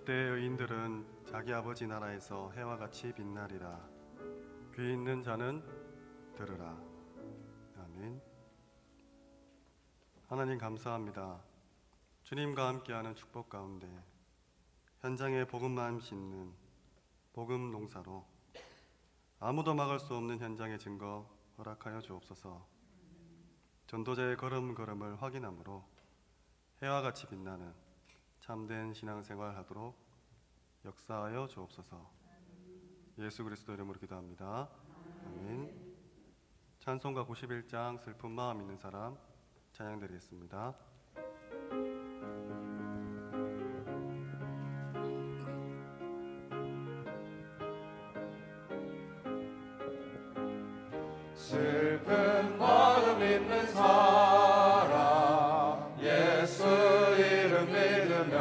그때의 의인들은 자기 아버지 나라에서 해와 같이 빛나리라. 귀 있는 자는 들으라. 아멘. 하나님 감사합니다. 주님과 함께하는 축복 가운데 현장에 복음만 심는 복음 농사로 아무도 막을 수 없는 현장의 증거 허락하여 주옵소서. 전도자의 걸음걸음을 확인함으로 해와 같이 빛나는 참된 신앙생활 하도록 역사하여 주옵소서. 예수 그리스도 이름으로 기도합니다. 아멘. 찬송가 91장 슬픈 마음 있는 사람 찬양 드리겠습니다. 슬픈 마음 있는 사람 예수 이름 믿으면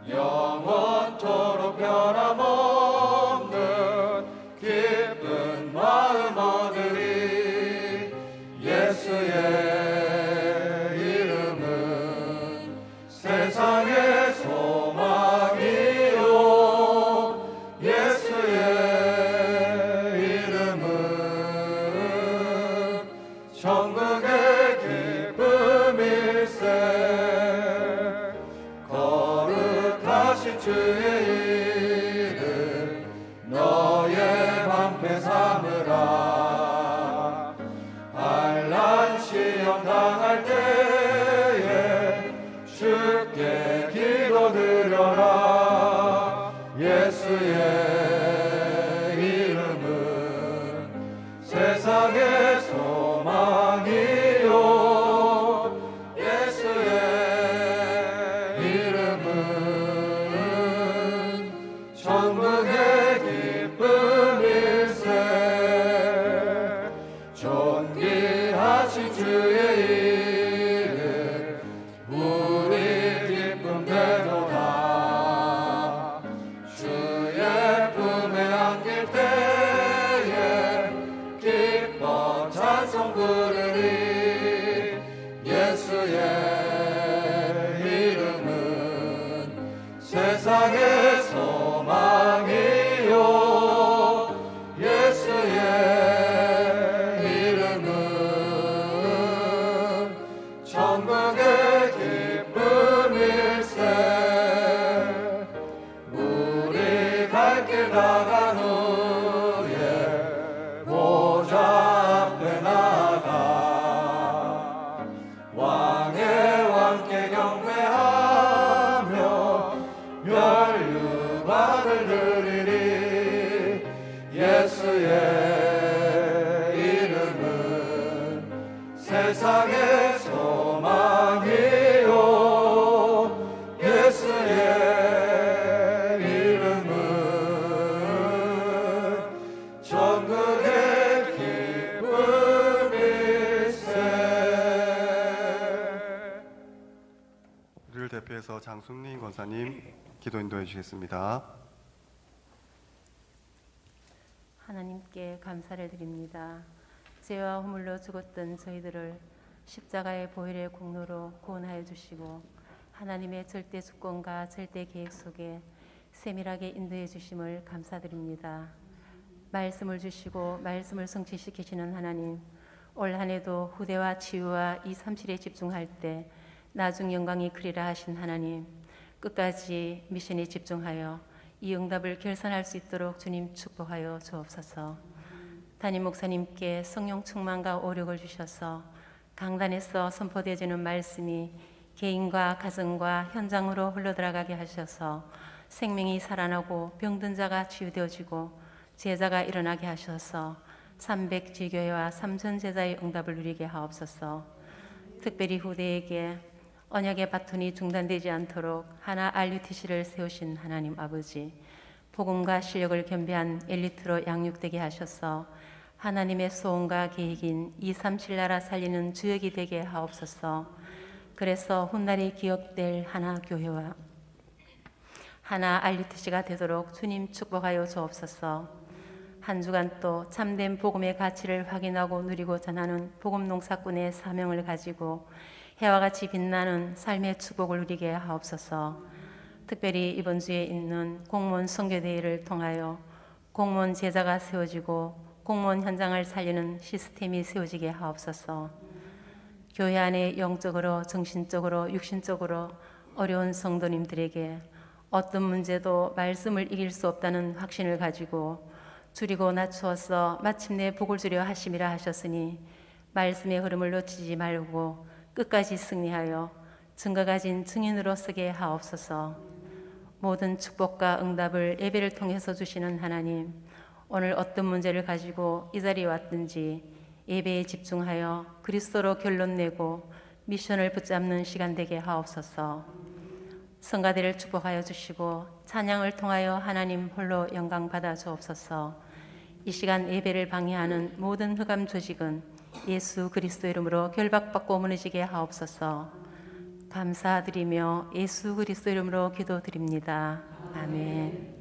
영원토록 변함없는 기쁜 마음 얻으리. 예수의 이름은 세상의 소망이요 예수의 천국의 기쁨일세. 거룩하신 주의 이름 너의 방패 삼으라. 환난 시험 당할 때에 주께 기도드려라. 예수의 이름은 세상의 소망이요 예수의 이름은 천국의 기쁨일세. 존귀하신 주의 이름 우리 기쁨 되도다. 주의 품에 안길 때에 기뻐 찬송 부르리. 예수의 이름은 세상의 소망이요 예수의 이름은 천국의 기쁨일세. 우리 갈 길 나간 후에 보좌 앞에 나가 왕의 왕께 경배하며 멸류관을 드리리. 예수의 이름은 세상의 소망이요 예수의 이름은 천국의 기쁨일세. 우리를 대표해서 장숙린 권사님 기도 인도해 주시겠습니다. 하나님께 감사를 드립니다. 죄와 허물로 죽었던 저희들을 십자가의 보혈의 공로로 구원하여 주시고 하나님의 절대 주권과 절대 계획 속에 세밀하게 인도해 주심을 감사드립니다. 말씀을 주시고 말씀을 성취시키시는 하나님, 올 한 해도 후대와 치유와 237에 집중할 때 나중 영광이 그리라 하신 하나님, 끝까지 미션에 집중하여 이 응답을 결산할 수 있도록 주님 축복하여 주옵소서. 담임 목사님께 성령 충만과 오력을 주셔서 강단에서 선포되어지는 말씀이 개인과 가정과 현장으로 흘러들어가게 하셔서 생명이 살아나고 병든 자가 치유되어지고 제자가 일어나게 하셔서 300지교회와 3,000제자의 응답을 누리게 하옵소서. 특별히 후대에게 언약의 바톤이 중단되지 않도록 하나 RUTC를 세우신 하나님 아버지, 복음과 실력을 겸비한 엘리트로 양육되게 하셔서 하나님의 소원과 계획인 237 나라 살리는 주역이 되게 하옵소서. 그래서 훗날이 기억될 하나 교회와 하나 RUTC가 되도록 주님 축복하여 주옵소서. 한 주간 또 참된 복음의 가치를 확인하고 누리고 전하는 복음 농사꾼의 사명을 가지고 해와 같이 빛나는 삶의 축복을 누리게 하옵소서. 특별히 이번 주에 있는 공무원 선교대회를 통하여 공무원 제자가 세워지고 공무원 현장을 살리는 시스템이 세워지게 하옵소서. 교회 안에 영적으로, 정신적으로, 육신적으로 어려운 성도님들에게 어떤 문제도 말씀을 이길 수 없다는 확신을 가지고 줄이고 낮추어서 마침내 복을 주려 하심이라 하셨으니 말씀의 흐름을 놓치지 말고 끝까지 승리하여 증거 가진 증인으로 서게 하옵소서. 모든 축복과 응답을 예배를 통해서 주시는 하나님, 오늘 어떤 문제를 가지고 이 자리에 왔든지 예배에 집중하여 그리스도로 결론 내고 미션을 붙잡는 시간 되게 하옵소서. 성가대를 축복하여 주시고 찬양을 통하여 하나님 홀로 영광 받아 주옵소서. 이 시간 예배를 방해하는 모든 흑암 조직은 예수 그리스도 이름으로 결박받고 무너지게 하옵소서. 감사드리며 예수 그리스도 이름으로 기도드립니다. 아멘.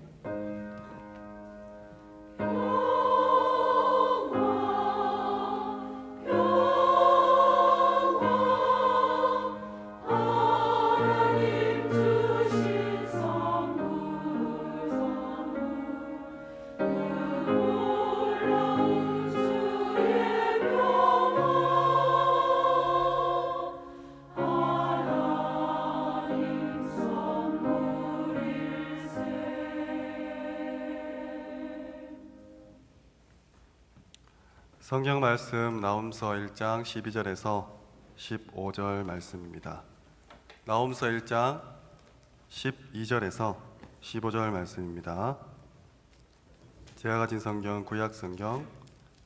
성경 말씀 나홈서 1장 12절에서 15절 말씀입니다. 나홈서 1장 12절에서 15절 말씀입니다. 제가 가진 성경 구약 성경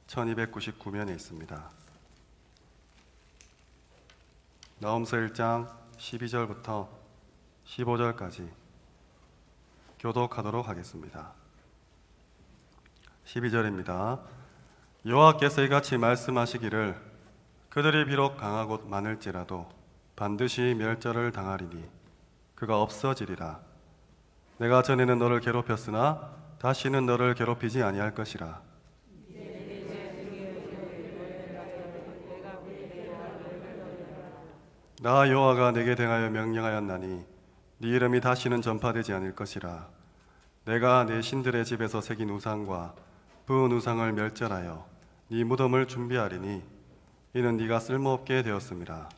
1299면에 있습니다. 나홈서 1장 12절부터 15절까지 교독하도록 하겠습니다. 12절입니다. 여호와께서 이같이 말씀하시기를 그들이 비록 강하고 많을지라도 반드시 멸절을 당하리니 그가 없어지리라. 내가 전에는 너를 괴롭혔으나 다시는 너를 괴롭히지 아니할 것이라. 나 여호와가 내게 대하여 명령하였나니 네 이름이 다시는 전파되지 않을 것이라. 내가 내 신들의 집에서 새긴 우상과 부은 우상을 멸절하여 네 무덤을 준비하리니 이는 네가 쓸모없게 되었음이라.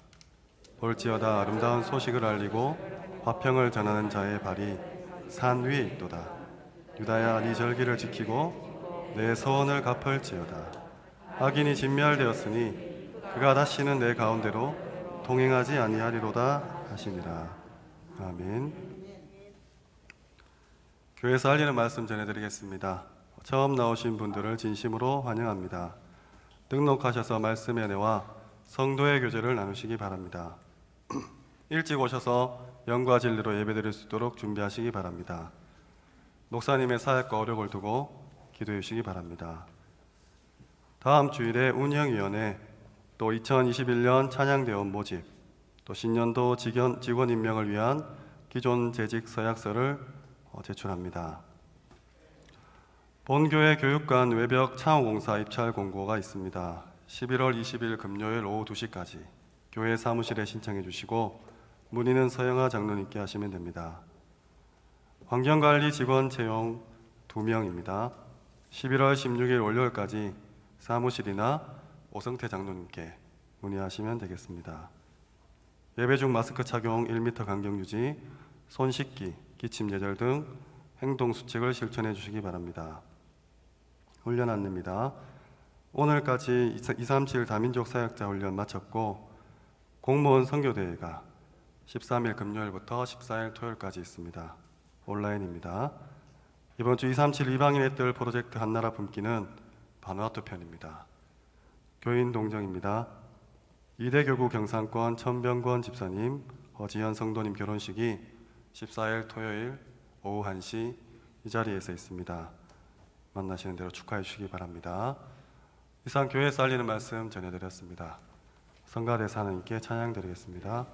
볼지어다 아름다운 소식을 알리고 화평을 전하는 자의 발이 산 위에 있도다. 유다야 네 절기를 지키고 내 서원을 갚을지어다. 악인이 진멸되었으니 그가 다시는 내 가운데로 동행하지 아니하리로다 하시니라. 아멘. 교회에서 알리는 말씀 전해드리겠습니다. 처음 나오신 분들을 진심으로 환영합니다. 등록하셔서 말씀의 은혜와 성도의 교제를 나누시기 바랍니다. 일찍 오셔서 영과 진리로 예배드릴 수 있도록 준비하시기 바랍니다. 목사님의 사역과 어력을 두고 기도해 주시기 바랍니다. 다음 주일에 운영위원회, 또 2021년 찬양대원 모집, 또 신년도 직원 임명을 위한 기존 재직 서약서를 제출합니다. 본교회 교육관 외벽 창호공사 입찰 공고가 있습니다. 11월 20일 금요일 오후 2시까지 교회 사무실에 신청해 주시고 문의는 서영하 장로님께 하시면 됩니다. 환경관리 직원 채용 2명입니다. 11월 16일 월요일까지 사무실이나 오성태 장로님께 문의하시면 되겠습니다. 예배 중 마스크 착용 1m 간격 유지, 손 씻기, 기침 예절 등 행동 수칙을 실천해 주시기 바랍니다. 훈련 안내입니다. 오늘까지 237 다민족 사역자 훈련 마쳤고 공무원 선교대회가 13일 금요일부터 14일 토요일까지 있습니다. 온라인입니다. 이번 주 237 이방인의 뜰 프로젝트 한나라 품기는 바누아투 편입니다. 교인 동정입니다. 이대교구 경상권 천병권 집사님, 허지현 성도님 결혼식이 14일 토요일 오후 1시 이 자리에서 있습니다. 만나시는 대로 축하해 주시기 바랍니다. 이상 교회에서 알리는 말씀 전해드렸습니다. 성가대사 하나님께 찬양 드리겠습니다.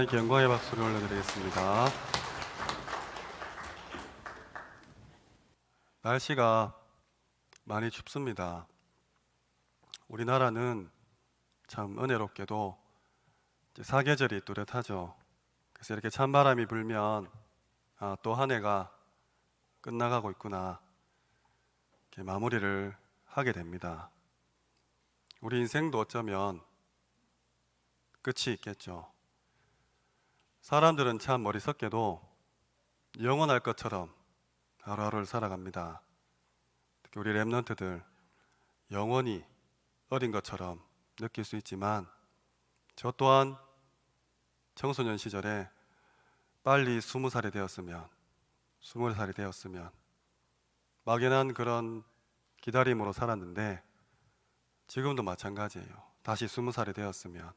하나님께 영광의 박수를 올려드리겠습니다. 날씨가 많이 춥습니다. 우리나라는 참 은혜롭게도 이제 사계절이 뚜렷하죠. 그래서 이렇게 찬바람이 불면 또 한 해가 끝나가고 있구나, 이렇게 마무리를 하게 됩니다. 우리 인생도 어쩌면 끝이 있겠죠. 사람들은 참 머리석게도 영원할 것처럼 하루하루를 살아갑니다. 특히 우리 랩런트들 영원히 어린 것처럼 느낄 수 있지만, 저 또한 청소년 시절에 빨리 20살이 되었으면, 20살이 되었으면 막연한 그런 기다림으로 살았는데, 지금도 마찬가지예요. 다시 20살이 되었으면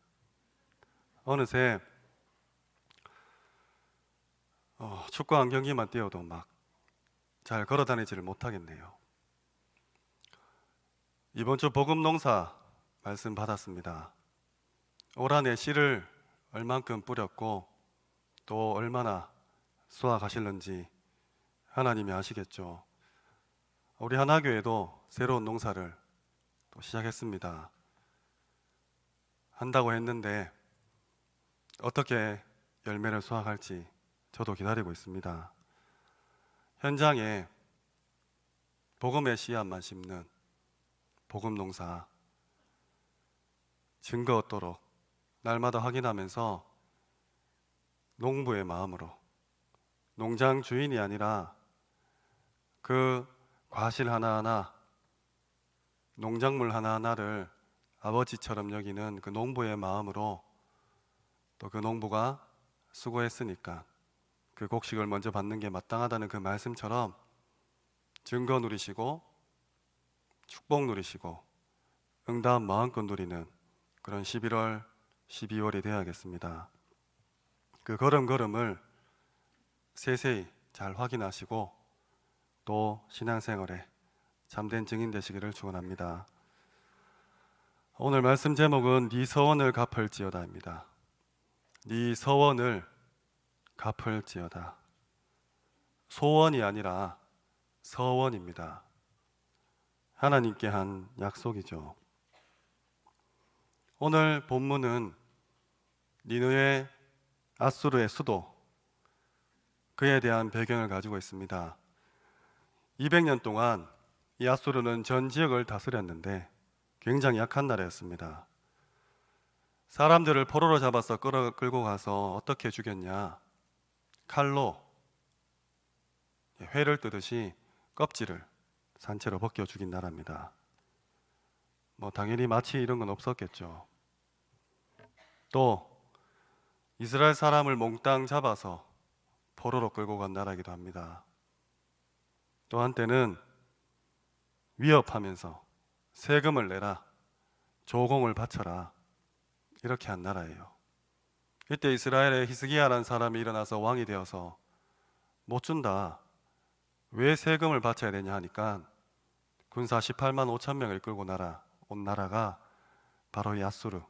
어느새 축구 한 경기만 뛰어도 막 잘 걸어 다니지를 못하겠네요. 이번 주 복음 농사 말씀 받았습니다. 올 한 해 씨를 얼만큼 뿌렸고 또 얼마나 수확하실는지 하나님이 아시겠죠. 우리 하나교회도 새로운 농사를 또 시작했습니다. 한다고 했는데 어떻게 열매를 수확할지 저도 기다리고 있습니다. 현장에 복음의 씨앗만 심는 복음 농사 증거 얻도록 날마다 확인하면서 농부의 마음으로, 농장 주인이 아니라 그 과실 하나하나, 농작물 하나하나를 아버지처럼 여기는 그 농부의 마음으로, 또 그 농부가 수고했으니까 그 곡식을 먼저 받는 게 마땅하다는 그 말씀처럼 증거 누리시고 축복 누리시고 응답 마음껏 누리는 그런 11월, 12월이 되어야겠습니다. 그 걸음걸음을 세세히 잘 확인하시고 또 신앙생활에 참된 증인 되시기를 축원합니다. 오늘 말씀 제목은 네 서원을 갚을지어다입니다. 네 서원을 갚을지어다. 소원이 아니라 서원입니다. 하나님께 한 약속이죠. 오늘 본문은 니느웨 앗수르의 수도, 그에 대한 배경을 가지고 있습니다. 200년 동안 이 앗수르는 전 지역을 다스렸는데 굉장히 약한 나라였습니다. 사람들을 포로로 잡아서 끌고 가서 어떻게 죽였냐? 칼로 회를 뜨듯이 껍질을 산채로 벗겨 죽인 나라입니다. 당연히 마취 이런 건 없었겠죠. 또 이스라엘 사람을 몽땅 잡아서 포로로 끌고 간 나라이기도 합니다. 또 한때는 위협하면서 세금을 내라, 조공을 바쳐라, 이렇게 한 나라예요. 이때 이스라엘에 히스기야라는 사람이 일어나서 왕이 되어서 못 준다, 왜 세금을 바쳐야 되냐 하니까 군사 18만 5천 명을 끌고 온 나라가 바로 이 앗수르,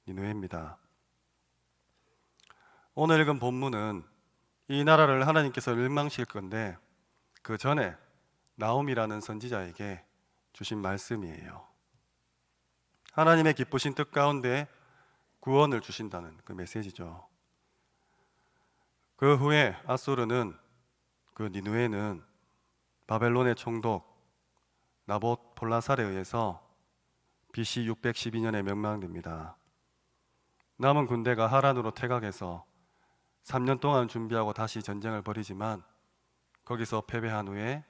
니느웨입니다. 오늘 읽은 본문은 이 나라를 하나님께서 멸망시킬 건데 그 전에 나홈이라는 선지자에게 주신 말씀이에요. 하나님의 기쁘신 뜻 가운데 구원을 주신다는 그 메시지죠. 그 후에 앗수르는, 그 니느웨는 바벨론의 총독 나봇 볼라살에 의해서 BC 612년에 멸망됩니다. 남은 군대가 하란으로 퇴각해서 3년 동안 준비하고 다시 전쟁을 벌이지만 거기서 패배한 후에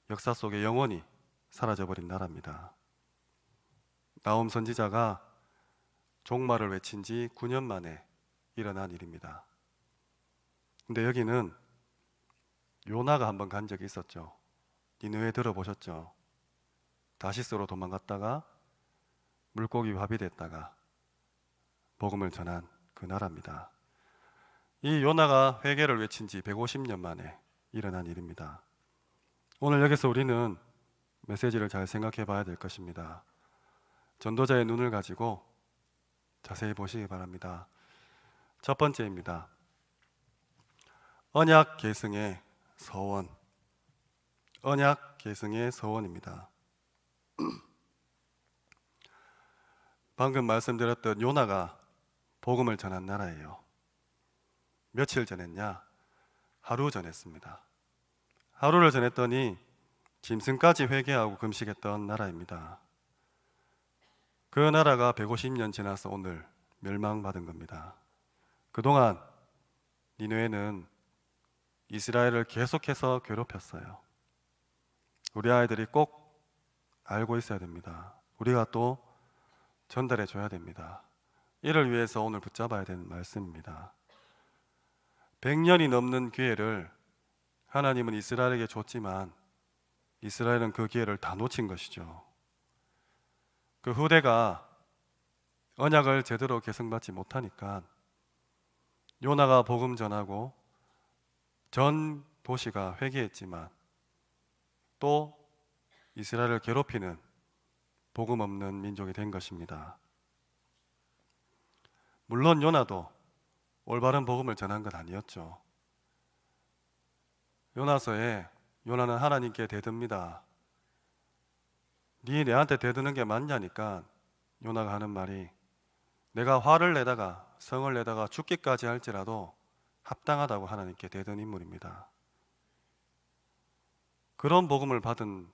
역사 속에 영원히 사라져버린 나라입니다. 나홈 선지자가 종말을 외친 지 9년 만에 일어난 일입니다. 근데 여기는 요나가 한번 간 적이 있었죠. 니느웨 들어보셨죠? 다시스로 도망갔다가 물고기 밥이 됐다가 복음을 전한 그 나라입니다. 이 요나가 회개를 외친 지 150년 만에 일어난 일입니다. 오늘 여기서 우리는 메시지를 잘 생각해 봐야 될 것입니다. 전도자의 눈을 가지고 자세히 보시기 바랍니다. 첫 번째입니다. 언약 계승의 서원. 언약 계승의 서원입니다. 방금 말씀드렸던 요나가 복음을 전한 나라예요. 며칠 전했냐? 하루 전했습니다. 하루를 전했더니 짐승까지 회개하고 금식했던 나라입니다. 그 나라가 150년 지나서 오늘 멸망받은 겁니다. 그동안 니느웨는 이스라엘을 계속해서 괴롭혔어요. 우리 아이들이 꼭 알고 있어야 됩니다. 우리가 또 전달해 줘야 됩니다. 이를 위해서 오늘 붙잡아야 되는 말씀입니다. 100년이 넘는 기회를 하나님은 이스라엘에게 줬지만 이스라엘은 그 기회를 다 놓친 것이죠. 그 후대가 언약을 제대로 계승받지 못하니까 요나가 복음 전하고 전 도시가 회개했지만 또 이스라엘을 괴롭히는 복음 없는 민족이 된 것입니다. 물론 요나도 올바른 복음을 전한 건 아니었죠. 요나서에 요나는 하나님께 대듭니다. 네 내한테 대드는 게 맞냐니까 요나가 하는 말이 내가 화를 내다가 성을 내다가 죽기까지 할지라도 합당하다고 하나님께 대든 인물입니다. 그런 복음을 받은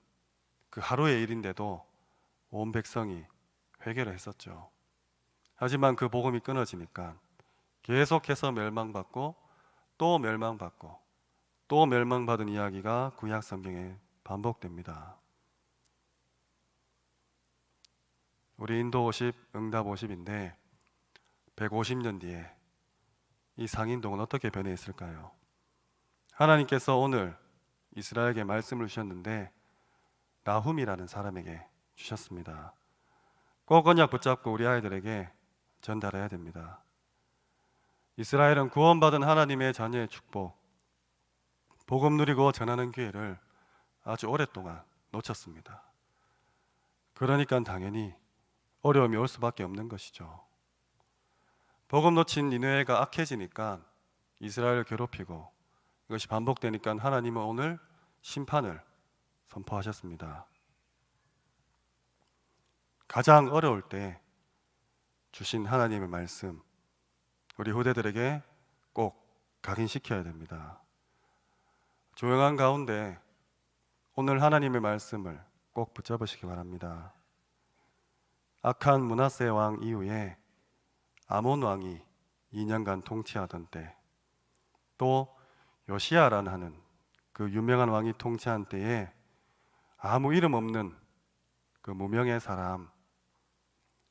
그 하루의 일인데도 온 백성이 회개를 했었죠. 하지만 그 복음이 끊어지니까 계속해서 멸망받고 또 멸망받고 또 멸망받은 이야기가 구약 성경에 반복됩니다. 우리 인도 50, 응답 50인데 150년 뒤에 이 상인동은 어떻게 변해 있을까요? 하나님께서 오늘 이스라엘에게 말씀을 주셨는데 나훔이라는 사람에게 주셨습니다. 꼭 언약 붙잡고 우리 아이들에게 전달해야 됩니다. 이스라엘은 구원받은 하나님의 자녀의 축복, 복음 누리고 전하는 기회를 아주 오랫동안 놓쳤습니다. 그러니까 당연히 어려움이 올 수밖에 없는 것이죠. 복음 놓친 니느웨가 악해지니까 이스라엘을 괴롭히고 이것이 반복되니까 하나님은 오늘 심판을 선포하셨습니다. 가장 어려울 때 주신 하나님의 말씀, 우리 후대들에게 꼭 각인시켜야 됩니다. 조용한 가운데 오늘 하나님의 말씀을 꼭 붙잡으시기 바랍니다. 악한 므낫세 왕 이후에 아몬 왕이 2년간 통치하던 때, 또 요시야라는 하는 그 유명한 왕이 통치한 때에 아무 이름 없는 그 무명의 사람,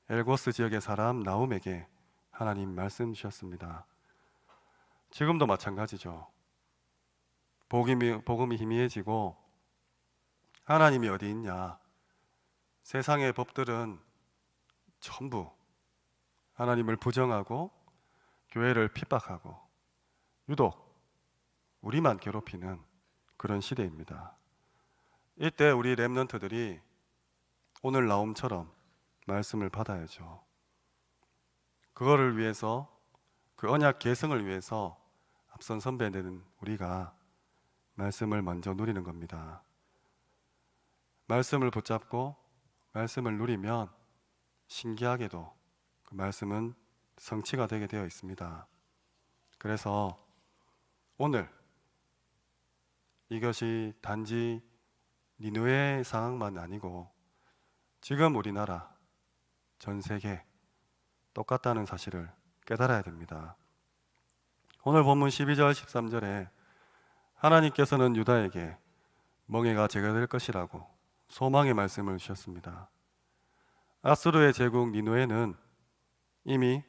엘고스 지역의 사람 나훔에게 하나님 말씀 주셨습니다. 지금도 마찬가지죠. 복음이 희미해지고 하나님이 어디 있냐? 세상의 법들은 전부 하나님을 부정하고 교회를 핍박하고 유독 우리만 괴롭히는 그런 시대입니다. 이때 우리 렘넌트들이 오늘 나옴처럼 말씀을 받아야죠. 그거를 위해서, 그 언약 계승을 위해서 앞선 선배되는 우리가 말씀을 먼저 누리는 겁니다. 말씀을 붙잡고 말씀을 누리면 신기하게도 그 말씀은 성취가 되게 되어 있습니다. 그래서 오늘 이것이 단지 니느웨의 상황만 아니고 지금 우리나라, 전 세계 똑같다는 사실을 깨달아야 됩니다. 오늘 본문 12절 13절에 하나님께서는 유다에게 멍에가 제거될 것이라고 소망의 말씀을 주셨습니다. 아수르의 제국 니느웨는 이미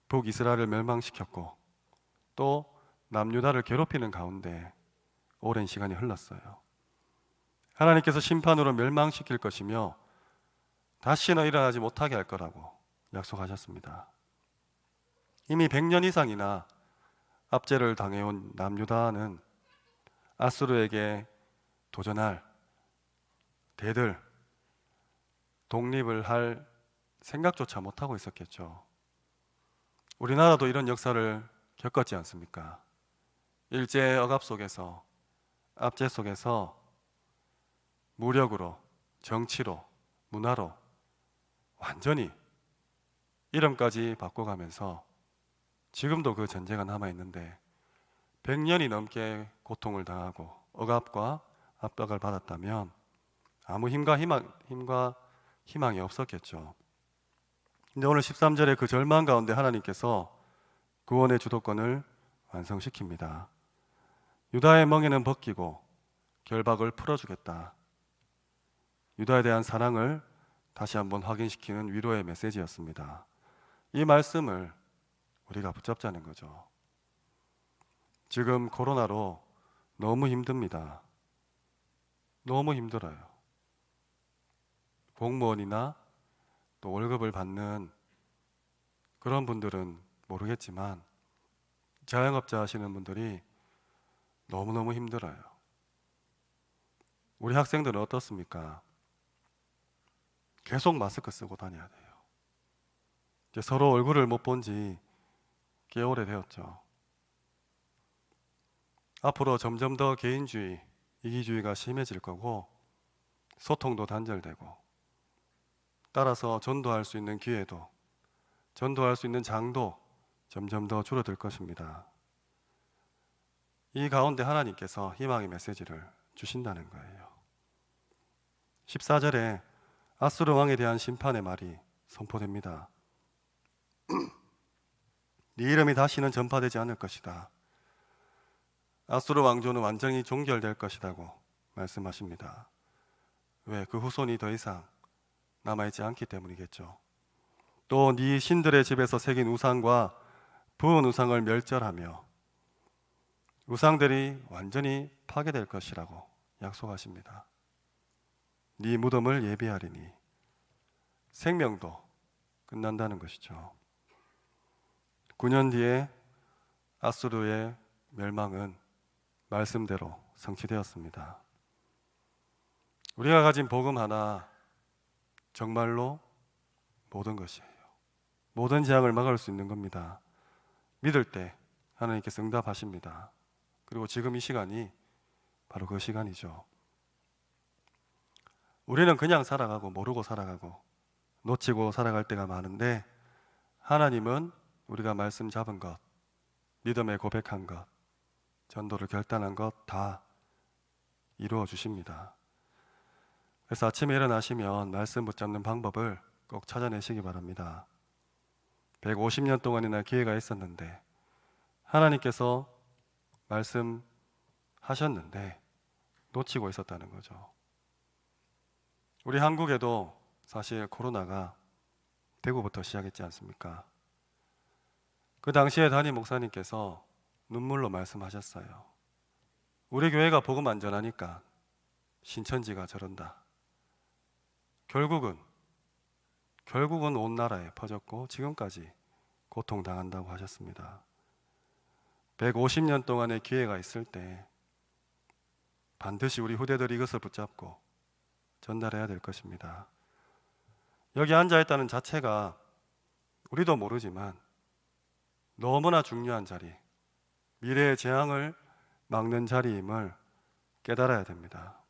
북이스라엘을 멸망시켰고 또 남유다를 괴롭히는 가운데 오랜 시간이 흘렀어요. 하나님께서 심판으로 멸망시킬 것이며 다시는 일어나지 못하게 할 거라고 약속하셨습니다. 이미 100년 이상이나 압제를 당해온 남유다는 아수르에게 도전할 대들 독립을 할 생각조차 못하고 있었겠죠. 우리나라도 이런 역사를 겪었지 않습니까? 일제 억압 속에서, 압제 속에서 무력으로, 정치로, 문화로 완전히 이름까지 바꿔가면서 지금도 그 전제가 남아있는데 100년이 넘게 고통을 당하고 억압과 압박을 받았다면 아무 힘과 희망이 없었겠죠. 근데 오늘 13절에 그 절망 가운데 하나님께서 구원의 주도권을 완성시킵니다. 유다의 멍에는 벗기고 결박을 풀어주겠다. 유다에 대한 사랑을 다시 한번 확인시키는 위로의 메시지였습니다. 이 말씀을 우리가 붙잡자는 거죠. 지금 코로나로 너무 힘듭니다. 너무 힘들어요. 공무원이나 또 월급을 받는 그런 분들은 모르겠지만 자영업자 하시는 분들이 너무너무 힘들어요. 우리 학생들은 어떻습니까? 계속 마스크 쓰고 다녀야 돼요. 이제 서로 얼굴을 못 본 지 꽤 오래되었죠. 앞으로 점점 더 개인주의, 이기주의가 심해질 거고 소통도 단절되고 따라서 전도할 수 있는 기회도, 전도할 수 있는 장도 점점 더 줄어들 것입니다. 이 가운데 하나님께서 희망의 메시지를 주신다는 거예요. 14절에 아수르 왕에 대한 심판의 말이 선포됩니다. 네 이름이 다시는 전파되지 않을 것이다. 아수르 왕조는 완전히 종결될 것이라고 말씀하십니다. 왜? 그 후손이 더 이상 남아있지 않기 때문이겠죠. 또 네 신들의 집에서 새긴 우상과 부은 우상을 멸절하며 우상들이 완전히 파괴될 것이라고 약속하십니다. 네 무덤을 예비하리니 생명도 끝난다는 것이죠. 9년 뒤에 아수르의 멸망은 말씀대로 성취되었습니다. 우리가 가진 복음 하나 정말로 모든 것이에요. 모든 재앙을 막을 수 있는 겁니다. 믿을 때 하나님께서 응답하십니다. 그리고 지금 이 시간이 바로 그 시간이죠. 우리는 그냥 살아가고 모르고 살아가고 놓치고 살아갈 때가 많은데 하나님은 우리가 말씀 잡은 것, 믿음에 고백한 것, 전도를 결단한 것 다 이루어 주십니다. 그래서 아침에 일어나시면 말씀 붙잡는 방법을 꼭 찾아내시기 바랍니다. 150년 동안이나 기회가 있었는데 하나님께서 말씀하셨는데 놓치고 있었다는 거죠. 우리 한국에도 사실 코로나가 대구부터 시작했지 않습니까? 그 당시에 담임 목사님께서 눈물로 말씀하셨어요. 우리 교회가 복음 안전하니까 신천지가 저런다. 결국은 온 나라에 퍼졌고 지금까지 고통당한다고 하셨습니다. 150년 동안의 기회가 있을 때 반드시 우리 후대들이 이것을 붙잡고 전달해야 될 것입니다. 여기 앉아있다는 자체가 우리도 모르지만 너무나 중요한 자리, 미래의 재앙을 막는 자리임을 깨달아야 됩니다.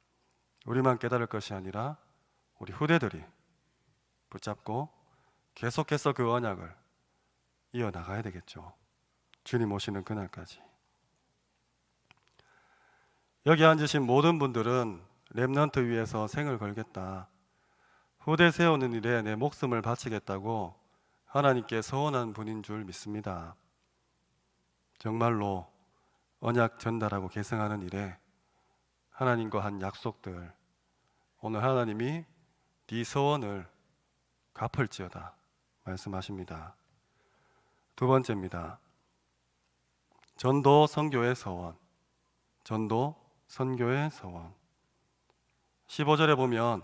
우리만 깨달을 것이 아니라 우리 후대들이 붙잡고 계속해서 그 언약을 이어나가야 되겠죠. 주님 오시는 그날까지. 여기 앉으신 모든 분들은 렘넌트 위에서 생을 걸겠다, 후대 세우는 일에 내 목숨을 바치겠다고 하나님께 서원한 분인 줄 믿습니다. 정말로 언약 전달하고 계승하는 일에 하나님과 한 약속들, 오늘 하나님이 네 서원을 갚을지어다 말씀하십니다. 두 번째입니다. 전도 선교의 서원. 전도 선교의 서원. 15절에 보면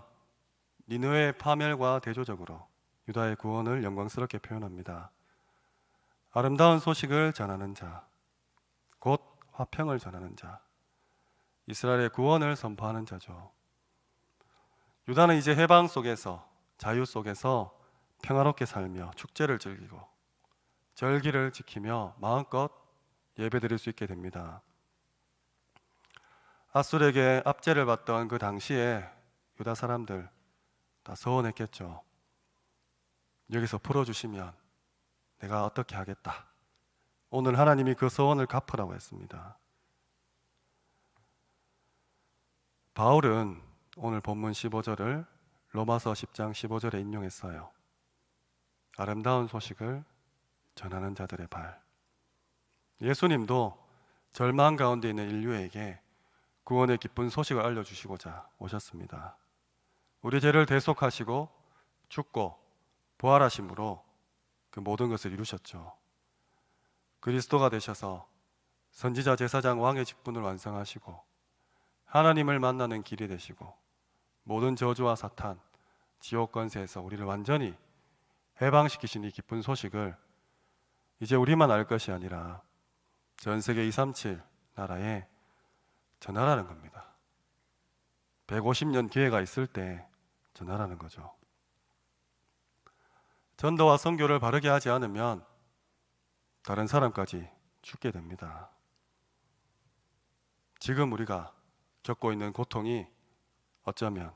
니느웨의 파멸과 대조적으로 유다의 구원을 영광스럽게 표현합니다. 아름다운 소식을 전하는 자, 곧 화평을 전하는 자, 이스라엘의 구원을 선포하는 자죠. 유다는 이제 해방 속에서, 자유 속에서 평화롭게 살며 축제를 즐기고 절기를 지키며 마음껏 예배드릴 수 있게 됩니다. 앗술에게 압제를 받던 그 당시에 유다 사람들 다 서원했겠죠. 여기서 풀어주시면 내가 어떻게 하겠다. 오늘 하나님이 그 서원을 갚으라고 했습니다. 바울은 오늘 본문 15절을 로마서 10장 15절에 인용했어요. 아름다운 소식을 전하는 자들의 발. 예수님도 절망 가운데 있는 인류에게 구원의 기쁜 소식을 알려주시고자 오셨습니다. 우리 죄를 대속하시고 죽고 부활하심으로 그 모든 것을 이루셨죠. 그리스도가 되셔서 선지자, 제사장, 왕의 직분을 완성하시고 하나님을 만나는 길이 되시고 모든 저주와 사탄, 지옥 권세에서 우리를 완전히 해방시키신 이 기쁜 소식을 이제 우리만 알 것이 아니라 전 세계 237 나라에 전하라는 겁니다. 150년 기회가 있을 때 전하라는 거죠. 전도와 선교를 바르게 하지 않으면 다른 사람까지 죽게 됩니다. 지금 우리가 겪고 있는 고통이 어쩌면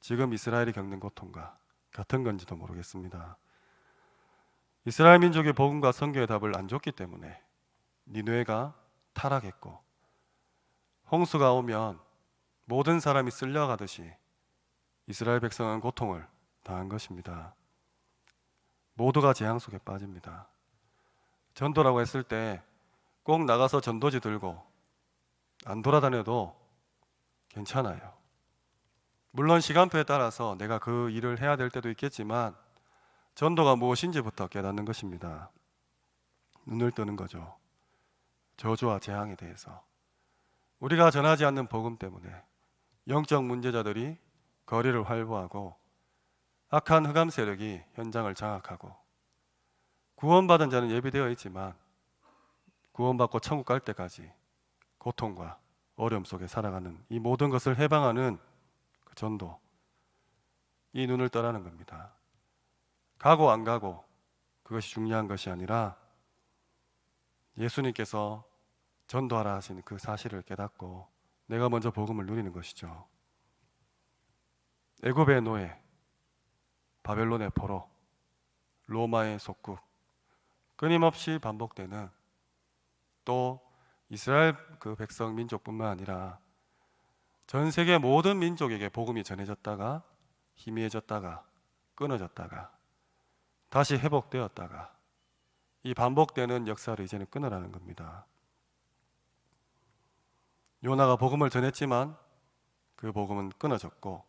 지금 이스라엘이 겪는 고통과 같은 건지도 모르겠습니다. 이스라엘 민족의 복음과 선교의 답을 안 줬기 때문에 니느웨가 타락했고 홍수가 오면 모든 사람이 쓸려가듯이 이스라엘 백성은 고통을 당한 것입니다. 모두가 재앙 속에 빠집니다. 전도라고 했을 때 꼭 나가서 전도지 들고 안 돌아다녀도 괜찮아요. 물론 시간표에 따라서 내가 그 일을 해야 될 때도 있겠지만 전도가 무엇인지부터 깨닫는 것입니다. 눈을 뜨는 거죠. 저주와 재앙에 대해서. 우리가 전하지 않는 복음 때문에 영적 문제자들이 거리를 활보하고 악한 흑암 세력이 현장을 장악하고 구원받은 자는 예비되어 있지만 구원받고 천국 갈 때까지 고통과 어려움 속에 살아가는 이 모든 것을 해방하는 그 전도, 이 눈을 떠라는 겁니다. 가고 안 가고 그것이 중요한 것이 아니라 예수님께서 전도하라 하신 그 사실을 깨닫고 내가 먼저 복음을 누리는 것이죠. 애굽의 노예, 바벨론의 포로, 로마의 속국, 끊임없이 반복되는 또 이스라엘 그 백성 민족뿐만 아니라 전 세계 모든 민족에게 복음이 전해졌다가 희미해졌다가 끊어졌다가 다시 회복되었다가 이 반복되는 역사를 이제는 끊으라는 겁니다. 요나가 복음을 전했지만 그 복음은 끊어졌고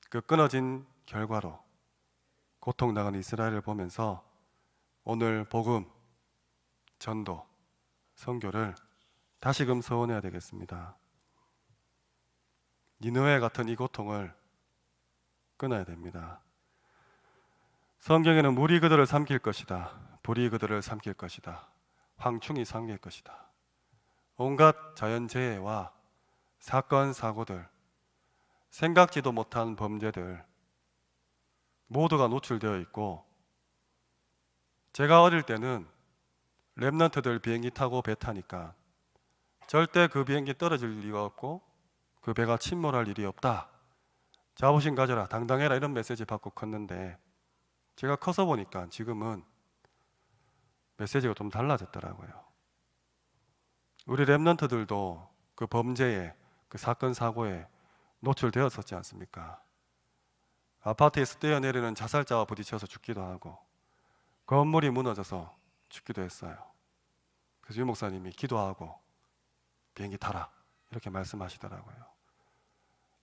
그 끊어진 결과로 고통당하는 이스라엘을 보면서 오늘 복음, 전도, 선교를 다시금 서원해야 되겠습니다. 니느웨 같은 이 고통을 끊어야 됩니다. 성경에는 물이 그들을 삼킬 것이다, 불이 그들을 삼킬 것이다, 황충이 삼킬 것이다. 온갖 자연재해와 사건, 사고들, 생각지도 못한 범죄들 모두가 노출되어 있고, 제가 어릴 때는 랩런트들 비행기 타고 배 타니까 절대 그 비행기 떨어질 리가 없고 그 배가 침몰할 일이 없다, 자부심 가져라, 당당해라, 이런 메시지 받고 컸는데 제가 커서 보니까 지금은 메시지가 좀 달라졌더라고요. 우리 랩런트들도 그 범죄에, 그 사건 사고에 노출되었었지 않습니까? 아파트에서 뛰어내리는 자살자와 부딪혀서 죽기도 하고 건물이 무너져서 죽기도 했어요. 그래서 유 목사님이 기도하고 비행기 타라 이렇게 말씀하시더라고요.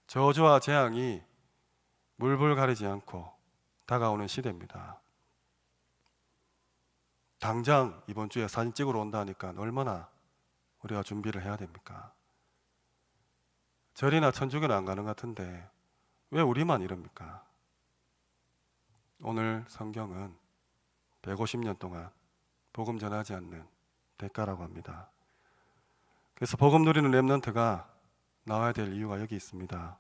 저주와 재앙이 물불 가리지 않고 다가오는 시대입니다. 당장 이번 주에 사진 찍으러 온다 하니까 얼마나 우리가 준비를 해야 됩니까? 절이나 천주교는 안 가는 것 같은데 왜 우리만 이럽니까? 오늘 성경은 150년 동안 복음 전하지 않는 대가라고 합니다. 그래서 복음 누리는 렘넌트가 나와야 될 이유가 여기 있습니다.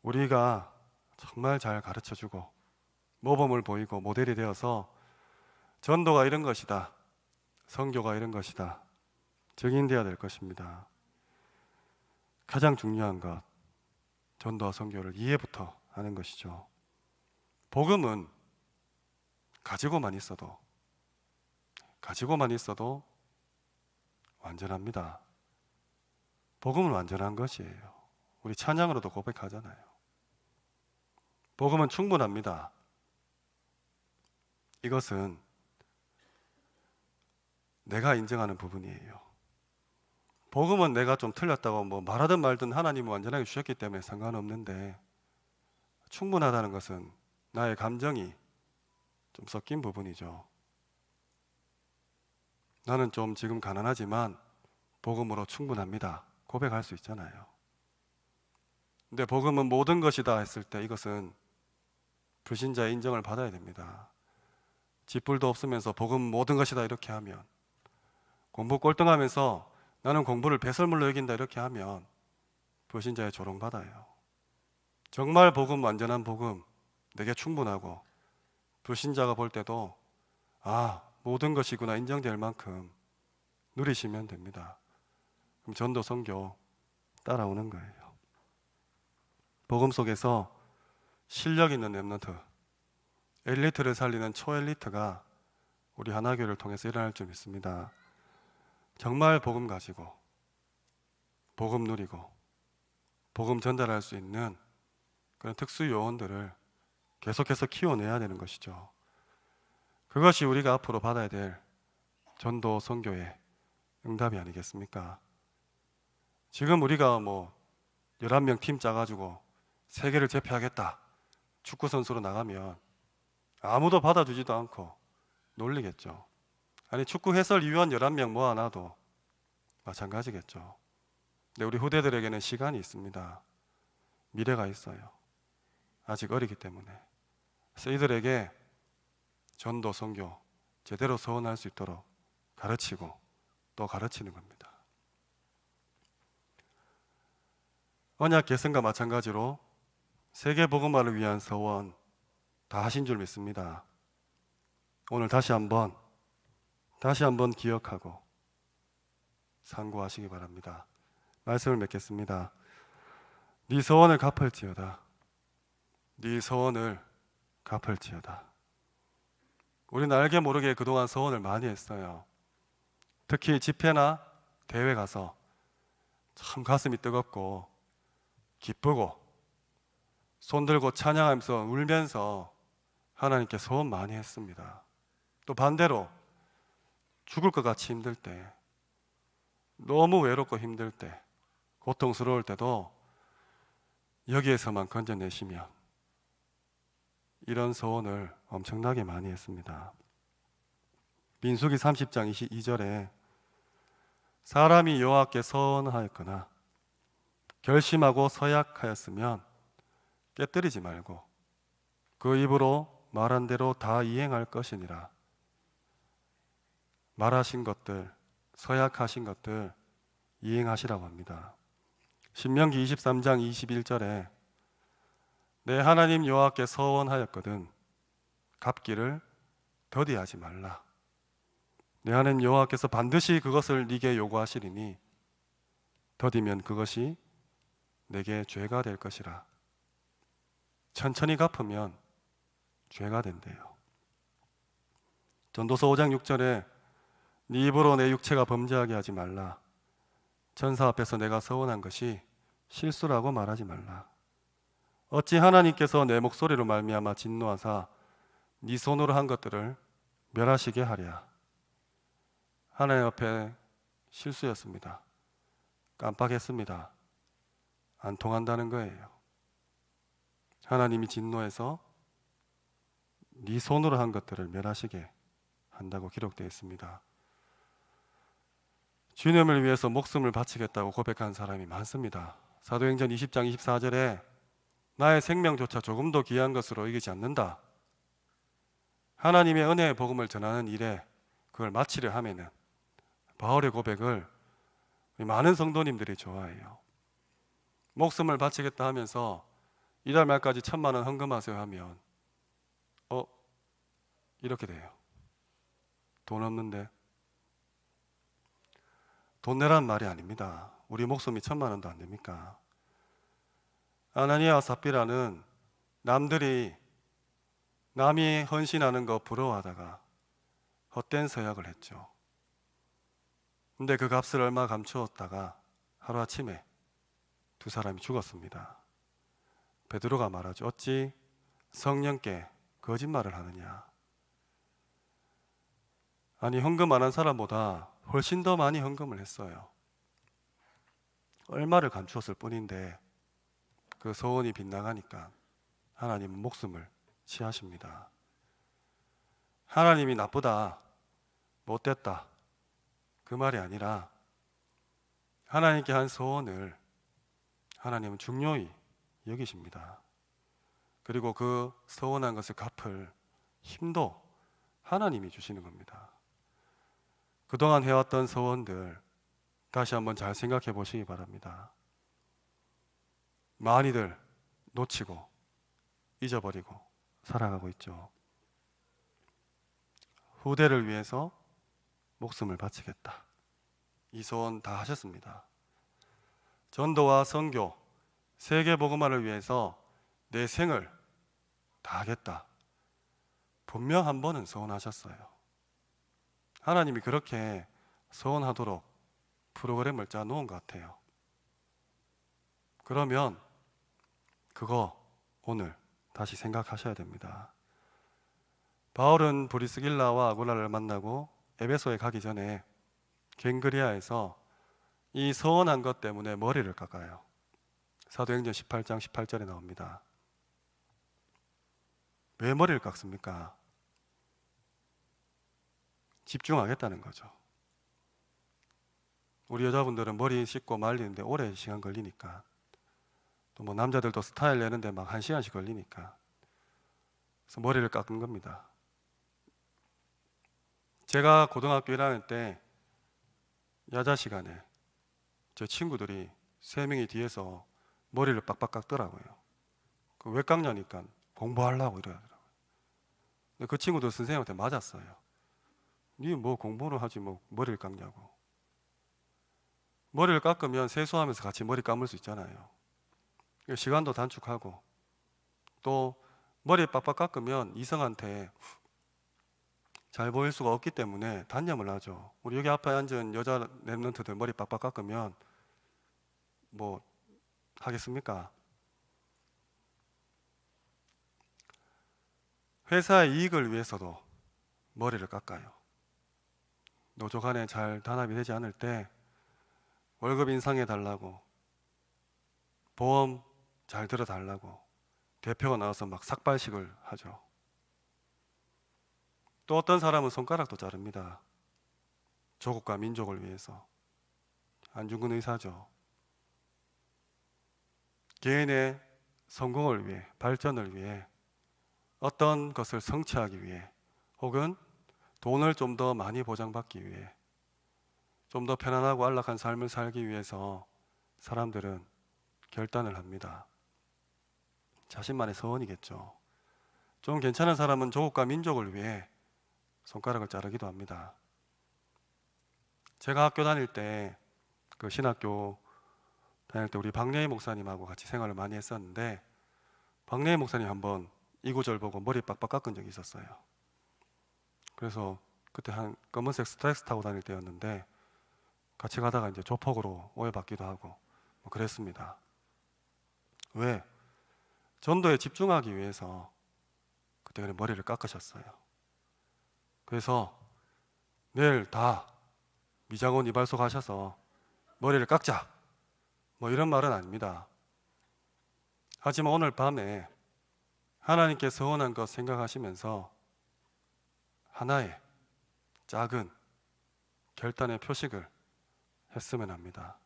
우리가 정말 잘 가르쳐주고 모범을 보이고 모델이 되어서 전도가 이런 것이다. 선교가 이런 것이다. 증인되어야 될 것입니다. 가장 중요한 것, 전도와 선교를 이해부터 하는 것이죠. 복음은 가지고만 있어도 완전합니다. 복음은 완전한 것이에요. 우리 찬양으로도 고백하잖아요. 복음은 충분합니다. 이것은 내가 인정하는 부분이에요. 복음은 내가 좀 틀렸다고 말하든 말든 하나님은 완전하게 주셨기 때문에 상관없는데, 충분하다는 것은 나의 감정이 좀 섞인 부분이죠. 나는 좀 지금 가난하지만 복음으로 충분합니다. 고백할 수 있잖아요. 근데 복음은 모든 것이다 했을 때 이것은 불신자의 인정을 받아야 됩니다. 쥐뿔도 없으면서 복음 모든 것이다 이렇게 하면, 공부 꼴등하면서 나는 공부를 배설물로 여긴다 이렇게 하면 불신자의 조롱받아요. 정말 복음, 완전한 복음, 내게 충분하고 불신자가 볼 때도 모든 것이구나 인정될 만큼 누리시면 됩니다. 그럼 전도 선교 따라오는 거예요. 복음 속에서 실력 있는 렘넌트, 엘리트를 살리는 초엘리트가 우리 하나교회를 통해서 일어날 줄 믿습니다. 정말 복음 가지고 복음 누리고 복음 전달할 수 있는 그런 특수 요원들을 계속해서 키워내야 되는 것이죠. 그것이 우리가 앞으로 받아야 될 전도 선교의 응답이 아니겠습니까? 지금 우리가 11명 팀 짜가지고 세계를 제패하겠다, 축구 선수로 나가면 아무도 받아주지도 않고 놀리겠죠. 아니, 축구 해설위원 11명 모아놔도 마찬가지겠죠. 근데 우리 후대들에게는 시간이 있습니다. 미래가 있어요. 아직 어리기 때문에. 그래서 이들에게 전도, 선교 제대로 서원할 수 있도록 가르치고 또 가르치는 겁니다. 언약 계승과 마찬가지로 세계 복음화를 위한 서원 다 하신 줄 믿습니다. 오늘 다시 한번 기억하고 상고하시기 바랍니다. 말씀을 맺겠습니다. 네 서원을 갚을지어다. 네 서원을 갚을지어다. 우리는 알게 모르게 그동안 서원을 많이 했어요. 특히 집회나 대회 가서 참 가슴이 뜨겁고 기쁘고 손 들고 찬양하면서 울면서 하나님께 서원 많이 했습니다. 또 반대로 죽을 것 같이 힘들 때, 너무 외롭고 힘들 때, 고통스러울 때도 여기에서만 건져내시면 이런 서원을 엄청나게 많이 했습니다. 민수기 30장 22절에 사람이 여호와께 서원하였거나 결심하고 서약하였으면 깨뜨리지 말고 그 입으로 말한 대로 다 이행할 것이니라. 말하신 것들, 서약하신 것들 이행하시라고 합니다. 신명기 23장 21절에 내 하나님 여호와께 서원하였거든 갚기를 더디하지 말라. 내 하나님 여호와께서 반드시 그것을 네게 요구하시리니 더디면 그것이 내게 죄가 될 것이라. 천천히 갚으면 죄가 된대요. 전도서 5장 6절에 네 입으로 내 육체가 범죄하게 하지 말라. 천사 앞에서 내가 서원한 것이 실수라고 말하지 말라. 어찌 하나님께서 내 목소리로 말미암아 진노하사 네 손으로 한 것들을 멸하시게 하랴. 하나님 앞에 실수였습니다. 깜빡했습니다. 안 통한다는 거예요. 하나님이 진노해서 네 손으로 한 것들을 멸하시게 한다고 기록되어 있습니다. 주님을 위해서 목숨을 바치겠다고 고백한 사람이 많습니다. 사도행전 20장 24절에 나의 생명조차 조금도 귀한 것으로 여기지 않는다. 하나님의 은혜의 복음을 전하는 일에 그걸 마치려 하면은 바울의 고백을 많은 성도님들이 좋아해요. 목숨을 바치겠다 하면서 이달 말까지 1,000만 원 헌금하세요 하면 이렇게 돼요. 돈 없는데. 돈 내라는 말이 아닙니다. 우리 목숨이 1,000만 원도 안 됩니까? 아나니아와 삽비라는 남이 헌신하는 거 부러워하다가 헛된 서약을 했죠. 근데 그 값을 얼마 감추었다가 하루아침에 두 사람이 죽었습니다. 베드로가 말하죠. 어찌 성령께 거짓말을 하느냐. 아니, 헌금 안 한 사람보다 훨씬 더 많이 헌금을 했어요. 얼마를 감추었을 뿐인데 그 소원이 빗나가니까 하나님은 목숨을 취하십니다. 하나님이 나쁘다, 못됐다, 그 말이 아니라 하나님께 한 소원을 하나님은 중요히 여기십니다. 그리고 그 소원한 것을 갚을 힘도 하나님이 주시는 겁니다. 그동안 해왔던 소원들 다시 한번 잘 생각해 보시기 바랍니다. 많이들 놓치고 잊어버리고 살아가고 있죠. 후대를 위해서 목숨을 바치겠다. 이 소원 다 하셨습니다. 전도와 선교, 세계 복음화를 위해서 내 생을 다 하겠다. 분명 한 번은 소원하셨어요. 하나님이 그렇게 소원하도록 프로그램을 짜 놓은 것 같아요. 그러면 그거 오늘 다시 생각하셔야 됩니다. 바울은 브리스길라와 아굴라를 만나고 에베소에 가기 전에 갱그리아에서 이 서원한 것 때문에 머리를 깎아요. 사도행전 18장 18절에 나옵니다. 왜 머리를 깎습니까? 집중하겠다는 거죠. 우리 여자분들은 머리 씻고 말리는데 오래 시간 걸리니까, 또 뭐 남자들도 스타일 내는데 막 1시간씩 걸리니까, 그래서 머리를 깎은 겁니다. 제가 고등학교 1학년 때 야자 시간에 제 친구들이 3명이 뒤에서 머리를 빡빡 깎더라고요. 왜 깎냐니까 공부하려고 이러더라고요. 근데 그 친구도 선생님한테 맞았어요. 니 뭐 공부를 하지 뭐 머리를 깎냐고. 머리를 깎으면 세수하면서 같이 머리 감을 수 있잖아요. 시간도 단축하고, 또 머리 빡빡 깎으면 이성한테 잘 보일 수가 없기 때문에 단념을 하죠. 우리 여기 앞에 앉은 여자 랩런트들 머리 빡빡 깎으면 뭐 하겠습니까? 회사의 이익을 위해서도 머리를 깎아요. 노조 간에 잘 단합이 되지 않을 때 월급 인상해 달라고, 보험 잘 들어 달라고 대표가 나와서 막 삭발식을 하죠. 또 어떤 사람은 손가락도 자릅니다. 조국과 민족을 위해서. 안중근 의사죠. 개인의 성공을 위해, 발전을 위해, 어떤 것을 성취하기 위해, 혹은 돈을 좀 더 많이 보장받기 위해, 좀 더 편안하고 안락한 삶을 살기 위해서 사람들은 결단을 합니다. 자신만의 소원이겠죠. 좀 괜찮은 사람은 조국과 민족을 위해 손가락을 자르기도 합니다. 제가 학교 다닐 때, 그 신학교 다닐 때 우리 박래희 목사님하고 같이 생활을 많이 했었는데, 박래희 목사님 한번 이 구절 보고 머리 빡빡 깎은 적이 있었어요. 그래서 그때 한 검은색 스트렉스 타고 다닐 때였는데, 같이 가다가 이제 조폭으로 오해받기도 하고 뭐 그랬습니다. 왜? 전도에 집중하기 위해서 그때 그냥 머리를 깎으셨어요. 그래서 내일 다 미장원 이발소 가셔서 머리를 깎자, 뭐 이런 말은 아닙니다. 하지만 오늘 밤에 하나님께 서원한 것 생각하시면서 하나의 작은 결단의 표식을 했으면 합니다.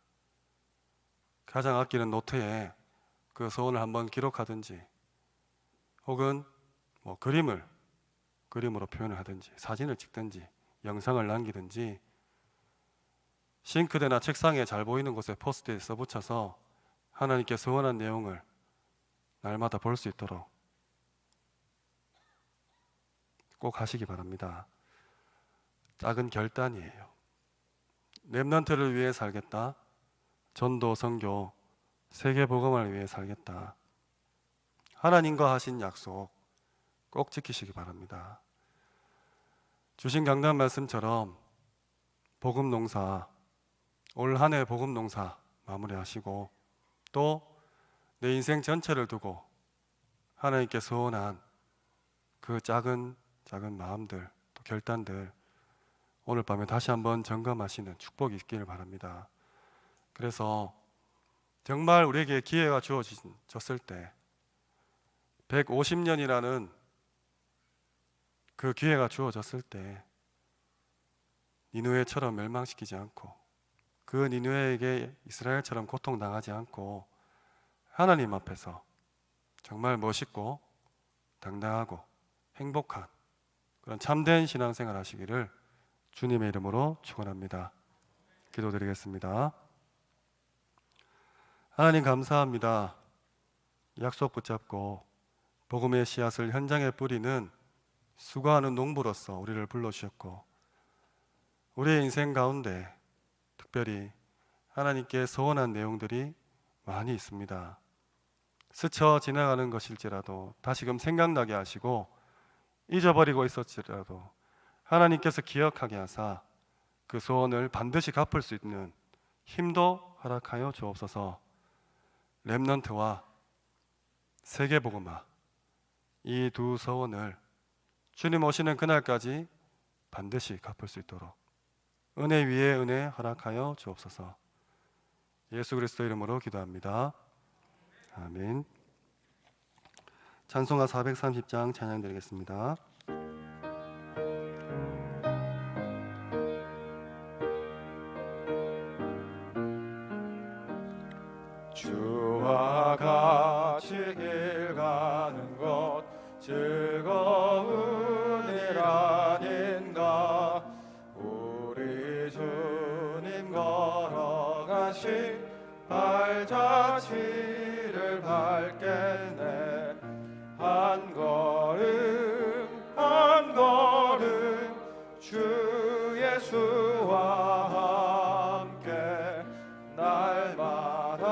가장 아끼는 노트에 그 소원을 한번 기록하든지, 혹은 뭐 그림으로 표현을 하든지, 사진을 찍든지, 영상을 남기든지, 싱크대나 책상에 잘 보이는 곳에 포스트잇 써붙여서 하나님께 소원한 내용을 날마다 볼 수 있도록 꼭 하시기 바랍니다. 작은 결단이에요. 렘넌트를 위해 살겠다. 전도, 선교, 세계 복음을 위해 살겠다. 하나님과 하신 약속 꼭 지키시기 바랍니다. 주신 강단 말씀처럼 복음 농사, 올 한 해 복음 농사 마무리하시고 또 내 인생 전체를 두고 하나님께 소원한 그 작은 마음들, 또 결단들 오늘 밤에 다시 한번 점검하시는 축복이 있기를 바랍니다. 그래서 정말 우리에게 기회가 주어졌을 때 150년이라는 그 기회가 주어졌을 때 니느웨처럼 멸망시키지 않고 그 니느웨에게 이스라엘처럼 고통당하지 않고 하나님 앞에서 정말 멋있고 당당하고 행복한 그런 참된 신앙생활 하시기를 주님의 이름으로 축원합니다. 기도드리겠습니다. 하나님 감사합니다. 약속 붙잡고 복음의 씨앗을 현장에 뿌리는 수고하는 농부로서 우리를 불러주셨고 우리의 인생 가운데 특별히 하나님께 소원한 내용들이 많이 있습니다. 스쳐 지나가는 것일지라도 다시금 생각나게 하시고 잊어버리고 있었지라도 하나님께서 기억하게 하사 그 소원을 반드시 갚을 수 있는 힘도 허락하여 주옵소서. 렘넌트와 세계복음화 이 두 소원을 주님 오시는 그날까지 반드시 갚을 수 있도록 은혜 위에 은혜 허락하여 주옵소서. 예수 그리스도 이름으로 기도합니다. 아멘. 찬송가 430장 찬양 드리겠습니다. 주와 같이 길 가는 것 즐거운 일 아닌가. 우리 주님 걸어가신 발자취를 밟겠네. 한 걸음 한 걸음 주 예수와 함께 날마다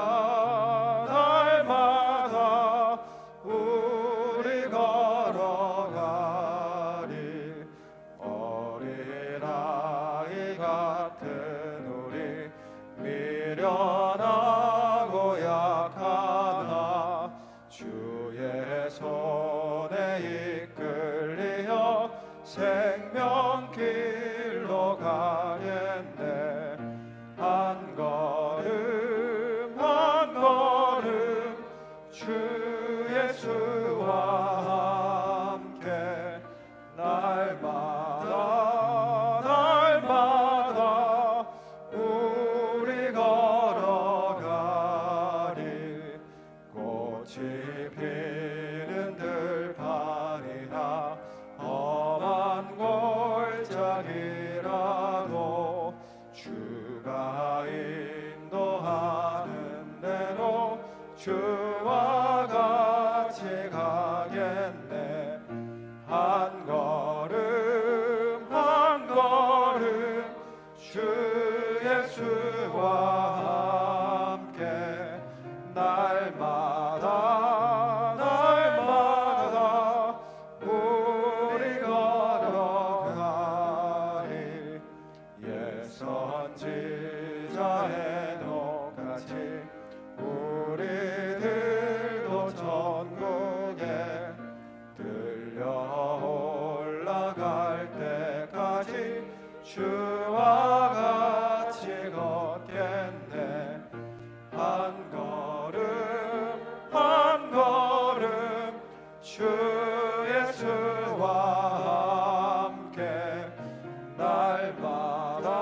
우리 걸어가리. 어린아이 같은 우리 미련하고 약하나 주의 손에 이끌리어 생명길로 가겠네. 한 걸음 한 걸음 주 예수와 함께 날마다 우리 걸어가리. 꽃이 피는 들판이나 험한 골짜기라도 주가 인도하는 대로 주와 같이 가겠네. 한 걸음 한 걸음 주 예수와 함께 날마다 우리 걸어가리. 옛 선지자의 녹같이 우리들도 천국에 들려 올라갈 때까지 주와 같이 걷겠네. 한 걸음 한 걸음 주 예수와 함께 날마다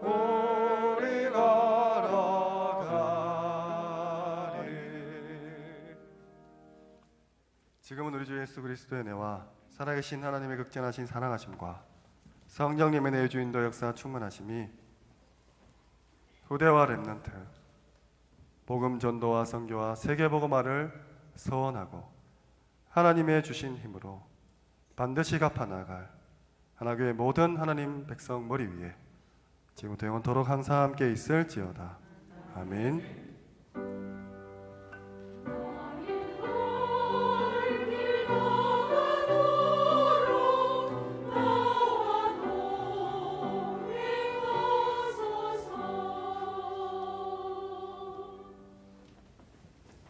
우리 걸어가리. 지금은 우리 주 예수 그리스도의 은혜와 살아계신 하나님의 극진하신 사랑하심과 성령님의 내주인도 역사 충만하심이 후대와 렘넌트 복음 전도와 선교와 세계 복음화를 서원하고 하나님의 주신 힘으로 반드시 갚아 나갈 하나교회 모든 하나님 백성 머리 위에 지금부터 영원토록 항상 함께 있을지어다. 아멘.